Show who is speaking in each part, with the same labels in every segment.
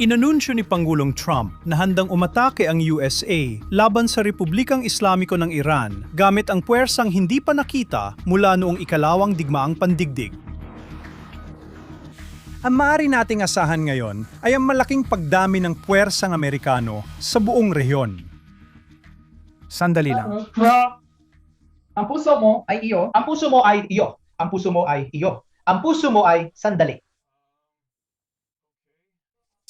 Speaker 1: Inanunsyo ni Pangulong Trump na handang umatake ang USA laban sa Republikang Islamiko ng Iran gamit ang puwersang hindi pa nakita mula noong ikalawang digmaang pandigdig. Ang maaari nating asahan ngayon ay ang malaking pagdami ng puwersang Amerikano sa buong rehiyon. Sandali lang.
Speaker 2: Ang puso mo ay iyo. Ang puso mo ay iyo. Ang puso mo ay iyo. Ang puso mo ay sandali.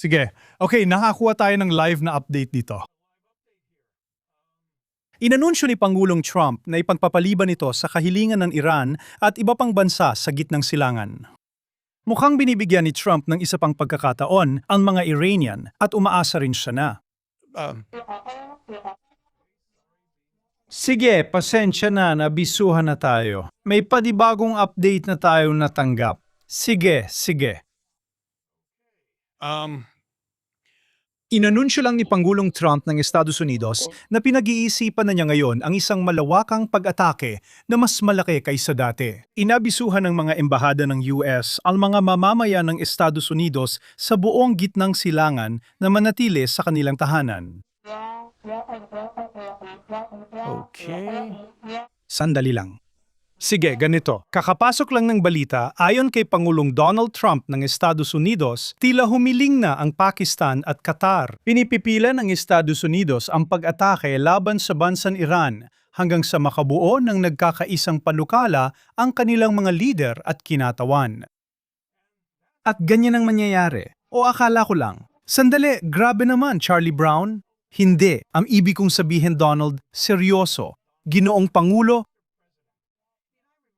Speaker 1: Sige, okay, nakakuha tayo ng live na update dito. Inanunsyo ni Pangulong Trump na ipagpapaliban ito sa kahilingan ng Iran at iba pang bansa sa gitnang silangan. Mukhang binibigyan ni Trump ng isa pang pagkakataon ang mga Iranian at umaasa rin siya na. Sige, pasensya na, nabisuhan na tayo. May panibagong update na tayo natanggap. Sige. Inanunsyo lang ni Pangulong Trump ng Estados Unidos na pinag-iisipan na niya ngayon ang isang malawakang pag-atake na mas malaki kaysa dati. Inabisuhan ng mga embahada ng US ang mga mamamayan ng Estados Unidos sa buong gitnang silangan na manatili sa kanilang tahanan. Okay. Sandali lang. Sige, ganito. Kakapasok lang ng balita, ayon kay Pangulong Donald Trump ng Estados Unidos, tila humiling na ang Pakistan at Qatar. Pinipipilan ng Estados Unidos ang pag-atake laban sa bansang Iran hanggang sa makabuo ng nagkakaisang panukala ang kanilang mga lider at kinatawan. At ganyan ang mangyayari. O akala ko lang. Sandali, grabe naman, Charlie Brown. Hindi. Ang ibig kong sabihin, Donald, seryoso. Ginoong Pangulo,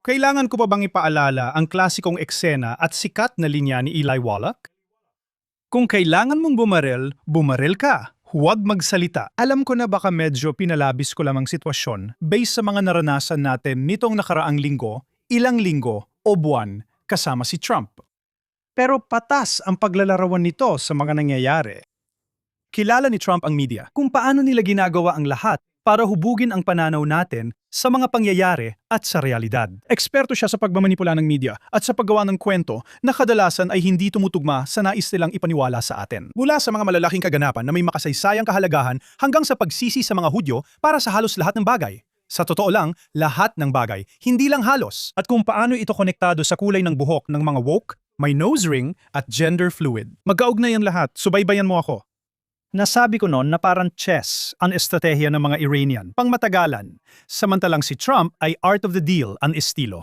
Speaker 1: kailangan ko pa bang ipaalala ang klasikong eksena at sikat na linya ni Eli Wallach? Kung kailangan mong bumaril ka. Huwag magsalita. Alam ko na baka medyo pinalabis ko lamang sitwasyon based sa mga naranasan natin nitong nakaraang linggo, ilang linggo o buwan kasama si Trump. Pero patas ang paglalarawan nito sa mga nangyayari. Kilala ni Trump ang media kung paano nila ginagawa ang lahat para hubugin ang pananaw natin sa mga pangyayari at sa realidad. Eksperto siya sa pagmamanipula ng media at sa paggawa ng kwento na kadalasan ay hindi tumutugma sa nais nilang ipaniwala sa atin. Mula sa mga malalaking kaganapan na may makasaysayang kahalagahan hanggang sa pagsisi sa mga Hudyo para sa halos lahat ng bagay. Sa totoo lang, lahat ng bagay, hindi lang halos. At kung paano ito konektado sa kulay ng buhok ng mga woke, may nose ring at gender fluid. Magkaugnay ang lahat, subaybayan mo ako. Nasabi ko noon na parang chess ang estratehiya ng mga Iranian, pangmatagalan, samantalang si Trump ay art of the deal ang estilo.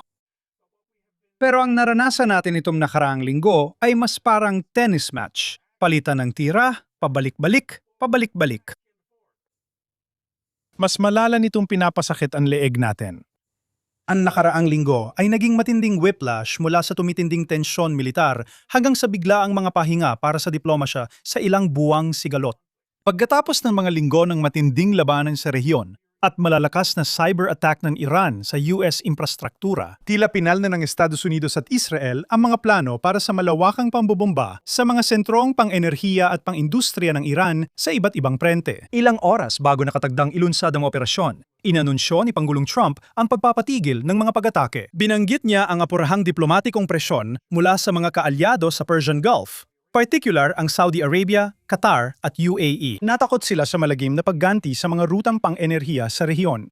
Speaker 1: Pero ang naranasan natin itong nakaraang linggo ay mas parang tennis match, palitan ng tira, pabalik-balik, pabalik-balik. Mas malala nitong pinapasakit ang leeg natin. Ang nakaraang linggo ay naging matinding whiplash mula sa tumitinding tensyon militar hanggang sa biglaang mga pahinga para sa diplomasya sa ilang buwang sigalot. Pagkatapos ng mga linggo ng matinding labanan sa rehiyon at malalakas na cyber attack ng Iran sa US infrastruktura, tila pinal na ng Estados Unidos at Israel ang mga plano para sa malawakang pambobomba sa mga sentrong pang-enerhiya at pang-industriya ng Iran sa iba't ibang prente. Ilang oras bago nakatagdang ilunsad ang operasyon, inanunsyo ni Pangulong Trump ang pagpapatigil ng mga pag-atake. Binanggit niya ang apurahang diplomatikong presyon mula sa mga kaalyado sa Persian Gulf, particular ang Saudi Arabia, Qatar at UAE. Natakot sila sa malagim na pagganti sa mga rutang pang-enerhiya sa rehiyon.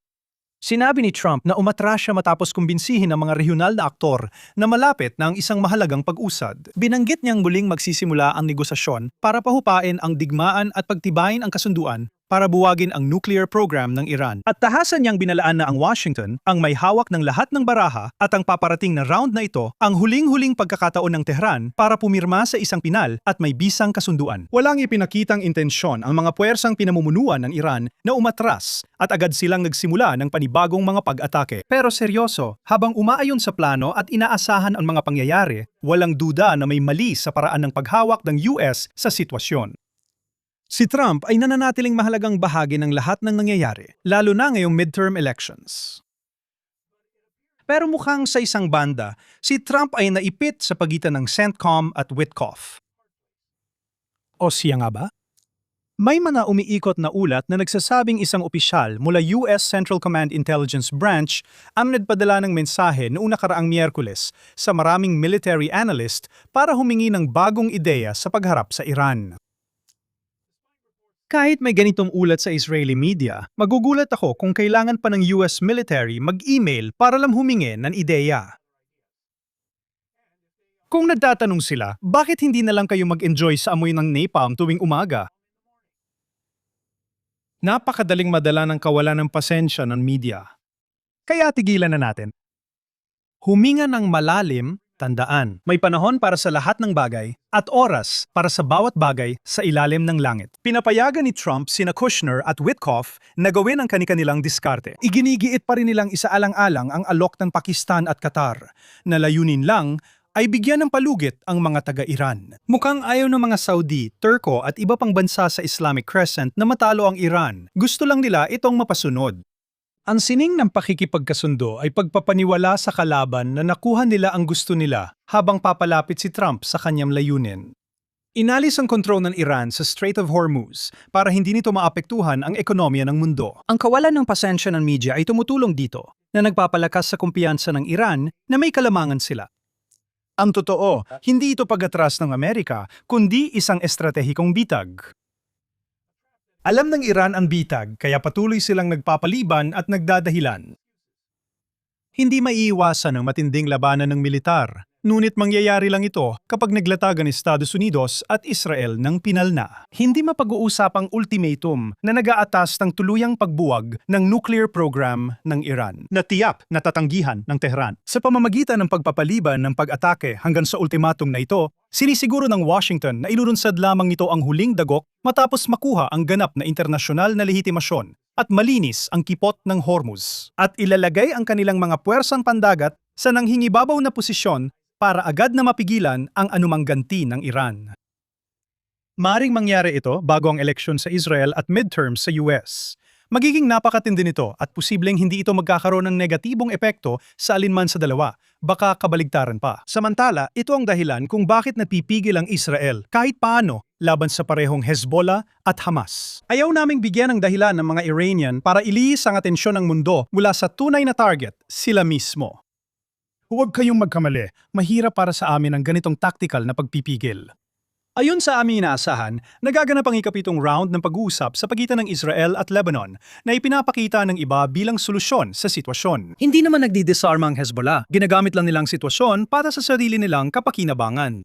Speaker 1: Sinabi ni Trump na umatras siya matapos kumbinsihin ang mga regional na aktor na malapit na ang isang mahalagang pag-usad. Binanggit niyang muling magsisimula ang negosasyon para pahupain ang digmaan at pagtibayin ang kasunduan para buwagin ang nuclear program ng Iran. At tahasan niyang binalaan na ang Washington ang may hawak ng lahat ng baraha at ang paparating na round na ito ang huling-huling pagkakataon ng Tehran para pumirma sa isang pinal at may bisang kasunduan. Walang ipinakitang intensyon ang mga puwersang pinamumunuan ng Iran na umatras at agad silang nagsimula ng panibagong mga pag-atake. Pero seryoso, habang umaayon sa plano at inaasahan ang mga pangyayari, walang duda na may mali sa paraan ng paghawak ng US sa sitwasyon. Si Trump ay nananatiling mahalagang bahagi ng lahat ng nangyayari, lalo na ngayong midterm elections. Pero mukhang sa isang banda, si Trump ay naipit sa pagitan ng CENTCOM at Witkoff. O siya nga ba? May mga umiikot na ulat na nagsasabing isang opisyal mula US Central Command Intelligence Branch ang nagpadala ng mensahe noong nakaraang Miyerkules sa maraming military analyst para humingi ng bagong ideya sa pagharap sa Iran. Kahit may ganitong ulat sa Israeli media, magugulat ako kung kailangan pa ng US military mag-email para lang humingi ng ideya. Kung nagtatanong sila, bakit hindi na lang kayo mag-enjoy sa amoy ng napalm tuwing umaga? Napakadaling madala ng kawalan ng pasensya ng media. Kaya tigilan na natin. Huminga ng malalim, tandaan, may panahon para sa lahat ng bagay at oras para sa bawat bagay sa ilalim ng langit. Pinapayagan ni Trump sina Kushner at Witkoff na gawin ang kani-kanilang diskarte. Iginigiit pa rin nilang isaalang-alang ang alok ng Pakistan at Qatar, na layunin lang ay bigyan ng palugit ang mga taga-Iran. Mukhang ayaw ng mga Saudi, Turko at iba pang bansa sa Islamic Crescent na matalo ang Iran. Gusto lang nila itong mapasunod. Ang sining ng pakikipagkasundo ay pagpapaniwala sa kalaban na nakuha nila ang gusto nila habang papalapit si Trump sa kanyang layunin. Inalis ang kontrol ng Iran sa Strait of Hormuz para hindi nito maapektuhan ang ekonomiya ng mundo. Ang kawalan ng pasensya ng media ay tumutulong dito na nagpapalakas sa kumpiyansa ng Iran na may kalamangan sila. Ang totoo, hindi ito pag-atras ng Amerika, kundi isang estratehikong bitag. Alam ng Iran ang bitag, kaya patuloy silang nagpapaliban at nagdadahilan. Hindi maiiwasan ang matinding labanan ng militar, ngunit mangyayari lang ito kapag naglatagan ng Estados Unidos at Israel ng pinalna. Hindi mapag-uusapang ultimatum na nag-aatas ng tuluyang pagbuwag ng nuclear program ng Iran, na tiyak na tatanggihan ng Tehran. Sa pamamagitan ng pagpapaliban ng pag-atake hanggang sa ultimatum na ito, sinisiguro ng Washington na ilurunsad lamang nito ang huling dagok matapos makuha ang ganap na internasyonal na lehitimasyon at malinis ang kipot ng Hormuz, at ilalagay ang kanilang mga puwersang pandagat sa nanghingibabaw na posisyon para agad na mapigilan ang anumang ganti ng Iran. Maaring mangyari ito bago ang eleksyon sa Israel at midterms sa US. Magiging napakatindi nito at posibleng hindi ito magkakaroon ng negatibong epekto sa alinman sa dalawa, baka kabaligtaran pa. Samantala, ito ang dahilan kung bakit napipigil ang Israel kahit paano laban sa parehong Hezbollah at Hamas. Ayaw naming bigyan ng dahilan ng mga Iranian para ilihis ang atensyon ng mundo mula sa tunay na target, sila mismo. Huwag kayong magkamali, mahirap para sa amin ang ganitong tactical na pagpipigil. Ayon sa aming inaasahan, nagaganap ang ikapitong round ng pag-uusap sa pagitan ng Israel at Lebanon na ipinapakita ng iba bilang solusyon sa sitwasyon. Hindi naman nagdi-disarm ang Hezbollah, ginagamit lang nilang sitwasyon para sa sarili nilang kapakinabangan.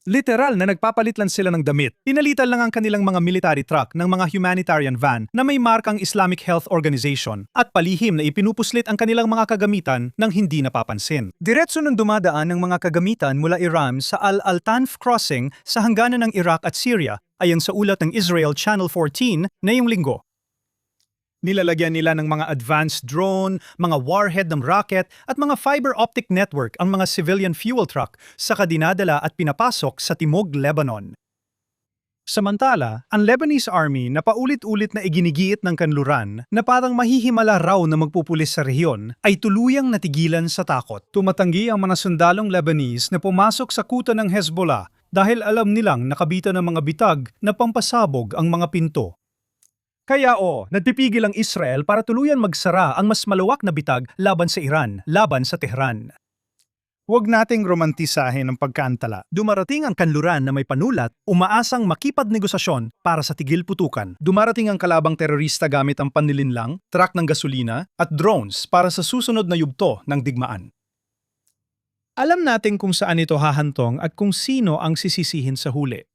Speaker 1: Literal na nagpapalit lang sila ng damit. Pinalitan lang ang kanilang mga military truck ng mga humanitarian van na may markang Islamic Health Organization at palihim na ipinupuslit ang kanilang mga kagamitan ng hindi napapansin. Diretso nang dumadaan ng mga kagamitan mula Iran sa Al-Tanf Crossing sa hangganan ng Iraq at Syria ayon sa ulat ng Israel Channel 14 ngayong linggo. Nilalagyan nila ng mga advanced drone, mga warhead ng rocket at mga fiber optic network ang mga civilian fuel truck saka dinadala at pinapasok sa Timog, Lebanon. Samantala, ang Lebanese army na paulit-ulit na iginigiit ng kanluran na parang mahihimala raw na magpupulis sa rehiyon ay tuluyang natigilan sa takot. Tumatanggi ang mga sundalong Lebanese na pumasok sa kuta ng Hezbollah dahil alam nilang nakabitan ng mga bitag na pampasabog ang mga pinto. Kaya nagpipigil ang Israel para tuluyan magsara ang mas maluwak na bitag laban sa Iran, laban sa Tehran. Huwag nating romantisahin ang pagkaantala. Dumarating ang kanluran na may panulat, umaasang makipag-negosasyon para sa tigil putukan. Dumarating ang kalabang terorista gamit ang panlilinlang, truck ng gasolina, at drones para sa susunod na yugto ng digmaan. Alam natin kung saan ito hahantong at kung sino ang sisisihin sa huli.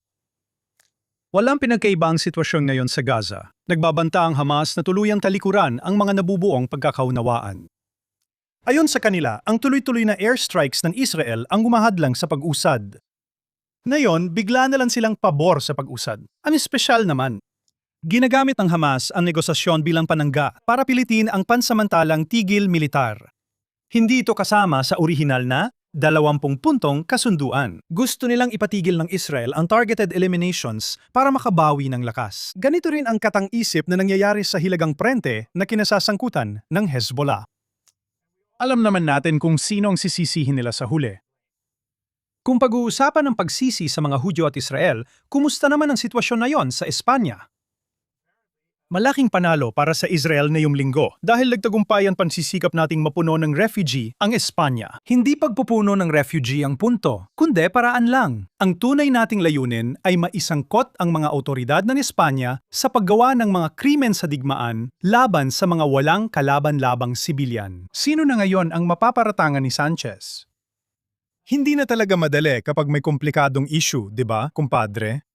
Speaker 1: Walang pinagkaiba ang sitwasyon ngayon sa Gaza. Nagbabanta ang Hamas na tuluyang talikuran ang mga nabubuong pagkakaunawaan. Ayon sa kanila, ang tuloy-tuloy na airstrikes ng Israel ang humahadlang sa pag-usad. Ngayon, bigla na lang silang pabor sa pag-usad. Ang espesyal naman. Ginagamit ng Hamas ang negosasyon bilang panangga para pilitin ang pansamantalang tigil militar. Hindi ito kasama sa orihinal na 20 puntong kasunduan. Gusto nilang ipatigil ng Israel ang targeted eliminations para makabawi ng lakas. Ganito rin ang katang-isip na nangyayari sa hilagang prente na kinasasangkutan ng Hezbollah. Alam naman natin kung sino ang sisisihin nila sa huli. Kung pag-uusapan ng pagsisi sa mga Hudyo at Israel, kumusta naman ang sitwasyon na yon sa Espanya? Malaking panalo para sa Israel ngayong linggo dahil nagtagumpay ang pansisikap nating mapuno ng refugee ang Espanya. Hindi pagpupuno ng refugee ang punto, kundi paraan lang. Ang tunay nating layunin ay maisangkot ang mga otoridad ng Espanya sa paggawa ng mga krimen sa digmaan laban sa mga walang kalaban-labang sibilyan. Sino na ngayon ang mapaparatangan ni Sanchez? Hindi na talaga madali kapag may komplikadong issue, di ba, kumpadre?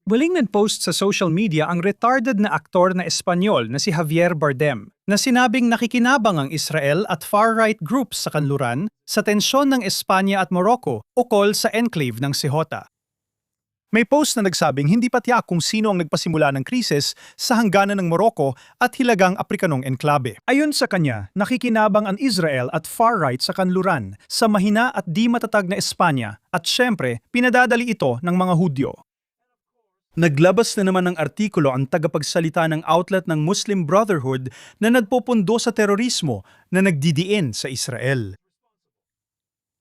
Speaker 1: Muling nag-post sa social media ang retarded na aktor na Espanyol na si Javier Bardem na sinabing nakikinabang ang Israel at far-right groups sa kanluran sa tensyon ng Espanya at Morocco ukol sa enclave ng Ceuta. May post na nagsabing hindi pa tiyak kung sino ang nagpasimula ng krisis sa hangganan ng Morocco at hilagang Afrikanong enklabe. Ayon sa kanya, nakikinabang ang Israel at far-right sa kanluran sa mahina at di matatag na Espanya at syempre pinadadali ito ng mga Hudyo. Naglabas na naman ng artikulo ang tagapagsalita ng outlet ng Muslim Brotherhood na nagpupundo sa terorismo na nagdidiin sa Israel.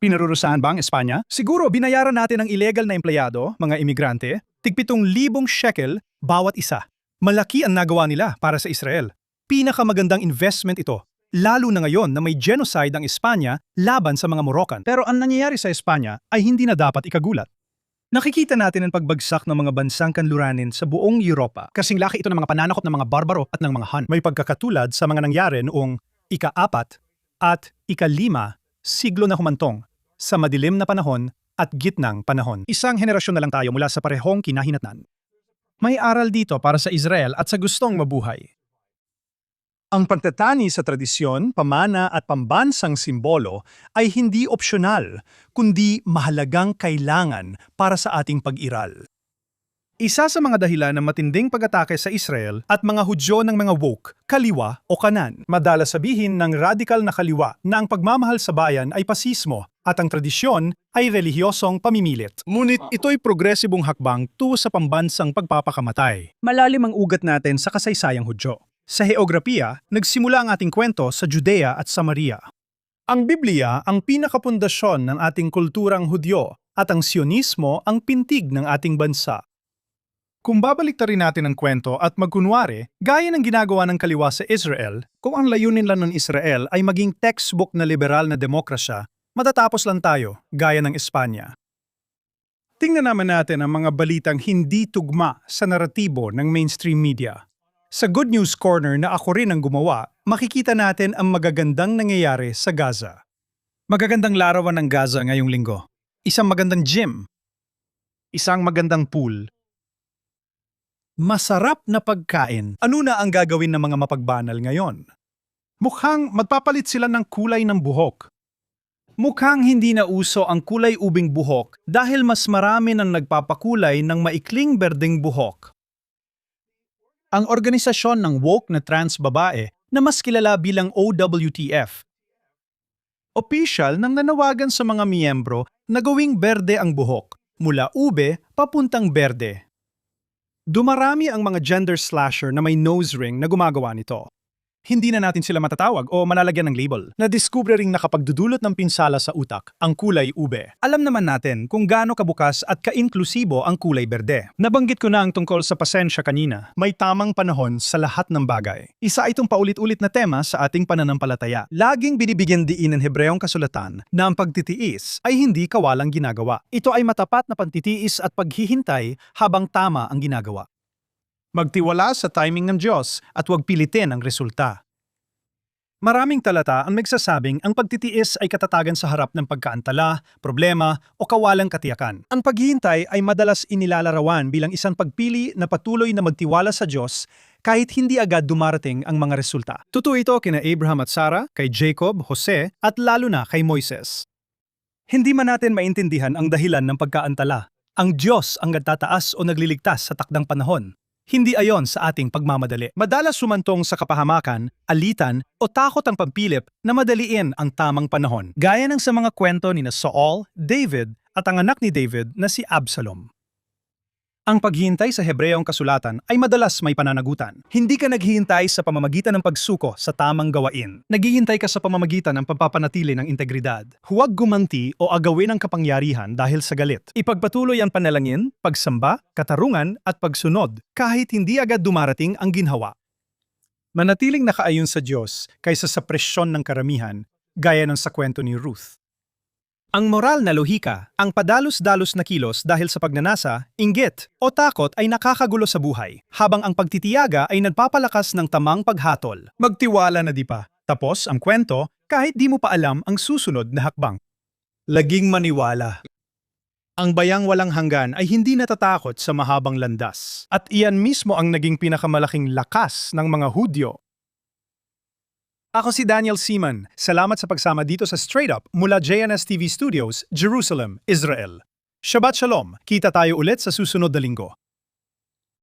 Speaker 1: Pinarurusahan ba ang Espanya? Siguro binayaran natin ang illegal na empleyado, mga imigrante, tig 7,000 shekel bawat isa. Malaki ang nagawa nila para sa Israel. Pinakamagandang investment ito, lalo na ngayon na may genocide ang Espanya laban sa mga Moroccan. Pero ang nangyayari sa Espanya ay hindi na dapat ikagulat. Nakikita natin ang pagbagsak ng mga bansang kanluranin sa buong Europa. Kasing laki ito ng mga pananakop ng mga barbaro at ng mga Han. May pagkakatulad sa mga nangyari noong ika-4 at ika-5 siglo na humantong sa madilim na panahon at gitnang panahon. Isang henerasyon na lang tayo mula sa parehong kinahinatnan. May aral dito para sa Israel at sa gustong mabuhay. Ang pagtatani sa tradisyon, pamana at pambansang simbolo ay hindi opsyonal, kundi mahalagang kailangan para sa ating pag-iral. Isa sa mga dahilan ng matinding pag-atake sa Israel at mga Hudyo ng mga woke, kaliwa o kanan. Madalas sabihin ng radikal na kaliwa na ang pagmamahal sa bayan ay pasismo at ang tradisyon ay relihiyosong pamimilit. Ngunit ito'y progresibong hakbang tungo sa pambansang pagpapakamatay. Malalim ang ugat natin sa kasaysayang Hudyo. Sa heograpiya, nagsimula ang ating kwento sa Judea at Samaria. Ang Biblia ang pinakapundasyon ng ating kulturang Hudyo at ang Sionismo ang pintig ng ating bansa. Kung babaliktarin natin ang kwento at magkunwari, gaya ng ginagawa ng kaliwa sa Israel, kung ang layunin lang ng Israel ay maging textbook na liberal na demokrasya, matatapos lang tayo, gaya ng Espanya. Tingnan naman natin ang mga balitang hindi tugma sa naratibo ng mainstream media. Sa Good News Corner na ako rin ang gumawa, makikita natin ang magagandang nangyayari sa Gaza. Magagandang larawan ng Gaza ngayong linggo. Isang magandang gym. Isang magandang pool. Masarap na pagkain. Ano na ang gagawin ng mga mapagbanal ngayon? Mukhang magpapalit sila ng kulay ng buhok. Mukhang hindi na uso ang kulay ubing buhok dahil mas marami nang nagpapakulay ng maikling berdeng buhok. Ang organisasyon ng woke na trans babae na mas kilala bilang OWTF. Opisyal nang nanawagan sa mga miyembro na gawing berde ang buhok, mula ube papuntang berde. Dumarami ang mga gender slasher na may nose ring na gumagawa nito. Hindi na natin sila matatawag o malalagyan ng label. Nadiskubre ring nakapagdudulot ng pinsala sa utak, ang kulay ube. Alam naman natin kung gaano kabukas at ka-inklusibo ang kulay berde. Nabanggit ko na ang tungkol sa pasensya kanina. May tamang panahon sa lahat ng bagay. Isa itong paulit-ulit na tema sa ating pananampalataya. Laging binibigyan diin ng Hebreong kasulatan na ang pagtitiis ay hindi kawalang ginagawa. Ito ay matapat na pagtitiis at paghihintay habang tama ang ginagawa. Magtiwala sa timing ng Diyos at huwag pilitin ang resulta. Maraming talata ang nagsasabing ang pagtitiis ay katatagan sa harap ng pagkaantala, problema o kawalang katiyakan. Ang paghihintay ay madalas inilalarawan bilang isang pagpili na patuloy na magtiwala sa Diyos kahit hindi agad dumarating ang mga resulta. Totoo ito kina Abraham at Sarah, kay Jacob, Jose at lalo na kay Moises. Hindi man natin maintindihan ang dahilan ng pagkaantala. Ang Diyos ang nagtataas o nagliligtas sa takdang panahon. Hindi ayon sa ating pagmamadali. Madalas sumantong sa kapahamakan, alitan o takot ang pampilip na madaliin ang tamang panahon. Gaya ng sa mga kwento ni Saul, David at ang anak ni David na si Absalom. Ang paghihintay sa Hebreong kasulatan ay madalas may pananagutan. Hindi ka naghihintay sa pamamagitan ng pagsuko sa tamang gawain. Naghihintay ka sa pamamagitan ng pagpapanatili ng integridad. Huwag gumanti o agawin ang kapangyarihan dahil sa galit. Ipagpatuloy ang panalangin, pagsamba, katarungan at pagsunod kahit hindi agad dumarating ang ginhawa. Manatiling nakaayon sa Diyos kaysa sa presyon ng karamihan, gaya ng sa kwento ni Ruth. Ang moral na lohika, ang padalos-dalos na kilos dahil sa pagnanasa, inggit o takot ay nakakagulo sa buhay, habang ang pagtitiyaga ay nagpapalakas ng tamang paghatol. Magtiwala na di pa. Tapos ang kwento kahit di mo pa alam ang susunod na hakbang. Laging maniwala. Ang bayang walang hanggan ay hindi natatakot sa mahabang landas. At iyan mismo ang naging pinakamalaking lakas ng mga Hudyo. Ako si Daniel Seaman. Salamat sa pagsama dito sa Straight Up mula JNS TV Studios, Jerusalem, Israel. Shabbat Shalom. Kita tayo ulit sa susunod na linggo.